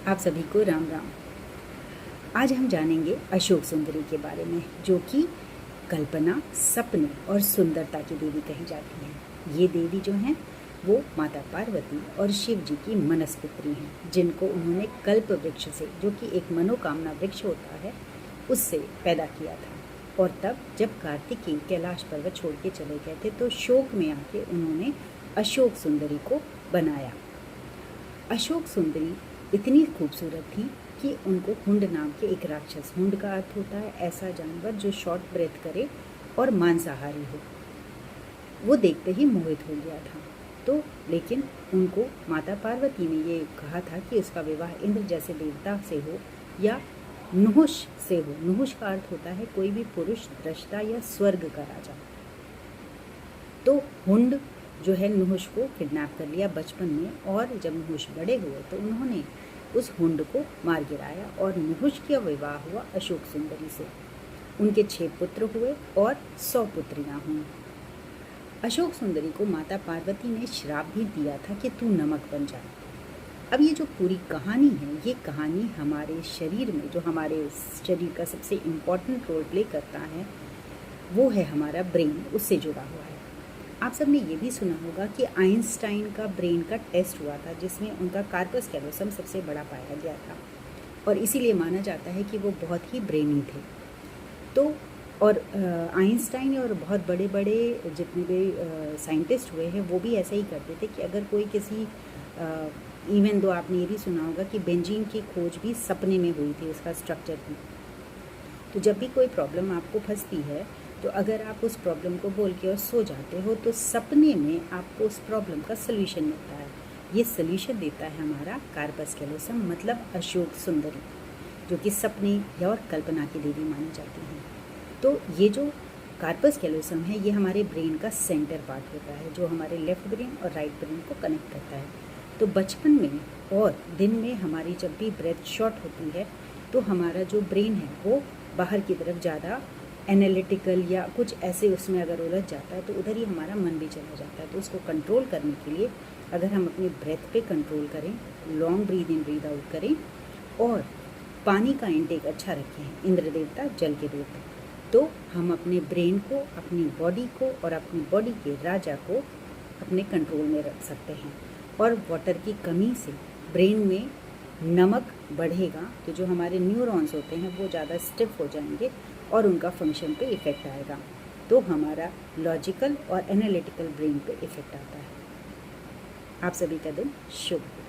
आप सभी को राम राम। आज हम जानेंगे अशोक सुंदरी के बारे में, जो कि कल्पना, सपने और सुंदरता की देवी कही जाती हैं। ये देवी जो हैं वो माता पार्वती और शिव जी की मनसपुत्री हैं, जिनको उन्होंने कल्प वृक्ष से, जो कि एक मनोकामना वृक्ष होता है, उससे पैदा किया था। और तब जब कार्तिकेय कैलाश पर्वत छोड़ के चले गए थे तो शोक में आके उन्होंने अशोक सुंदरी को बनाया। अशोक सुंदरी इतनी खूबसूरत थी कि उनको हुंड नाम के एक राक्षस, हुंड का अर्थ होता है ऐसा जानवर जो शॉर्ट ब्रेथ करे और मांसाहारी हो, वो देखते ही मोहित हो गया था। तो लेकिन उनको माता पार्वती ने ये कहा था कि उसका विवाह इंद्र जैसे देवता से हो या नुहुष से हो। नुहुष का अर्थ होता है कोई भी पुरुष, दृष्टा या स्वर्ग का राजा। तो हुंड जो है नुहुष को किडनैप कर लिया बचपन में, और जब नुहुष बड़े हुए तो उन्होंने उस हुंड को मार गिराया और नुहुष का विवाह हुआ अशोक सुंदरी से। उनके 6 पुत्र हुए और 100 पुत्रियां हुई। अशोक सुंदरी को माता पार्वती ने श्राप भी दिया था कि तू नमक बन जा। अब ये जो पूरी कहानी है, ये कहानी हमारे शरीर में, जो हमारे शरीर का सबसे इम्पोर्टेंट रोल प्ले करता है, वो है हमारा ब्रेन, उससे जुड़ा हुआ है। आप सबने ये भी सुना होगा कि आइंस्टाइन का ब्रेन का टेस्ट हुआ था, जिसमें उनका कार्पस कैलोसम सबसे बड़ा पाया गया था, और इसीलिए माना जाता है कि वो बहुत ही ब्रेनी थे। तो और आइंस्टाइन और बहुत बड़े बड़े जितने भी साइंटिस्ट हुए हैं, वो भी ऐसा ही करते थे कि अगर कोई किसी इवन दो आपने ये भी सुना होगा कि बेंजीन की खोज भी सपने में हुई थी, उसका स्ट्रक्चर भी। तो जब भी कोई प्रॉब्लम आपको फंसती है, तो अगर आप उस प्रॉब्लम को बोल के और सो जाते हो, तो सपने में आपको उस प्रॉब्लम का सल्यूशन मिलता है। ये सल्यूशन देता है हमारा कार्पस कैलोसम, मतलब अशोक सुंदरी, जो कि सपने या और कल्पना की देवी मानी जाती हैं। तो ये जो कार्पस कैलोसम है, ये हमारे ब्रेन का सेंटर पार्ट होता है, जो हमारे लेफ्ट ब्रेन और राइट ब्रेन को कनेक्ट करता है। तो बचपन में और दिन में हमारी जब भी ब्रेथ शॉर्ट होती है, तो हमारा जो ब्रेन है वो बाहर की तरफ ज़्यादा एनालिटिकल या कुछ ऐसे उसमें अगर उलझ जाता है, तो उधर ही हमारा मन भी चला जाता है। तो उसको कंट्रोल करने के लिए अगर हम अपने ब्रेथ पे कंट्रोल करें, long breathe in breathe out करें, और पानी का इंटेक अच्छा रखें, इंद्र देवता जल के देवता, तो हम अपने ब्रेन को, अपनी बॉडी को और अपनी बॉडी के राजा को अपने कंट्रोल में रख सकते हैं। और वाटर की कमी से ब्रेन में नमक बढ़ेगा, तो जो हमारे न्यूरॉन्स होते हैं वो ज़्यादा स्टिफ हो जाएंगे और उनका फंक्शन पे इफ़ेक्ट आएगा। तो हमारा लॉजिकल और एनालिटिकल ब्रेन पे इफ़ेक्ट आता है। आप सभी का दिन शुभ हो।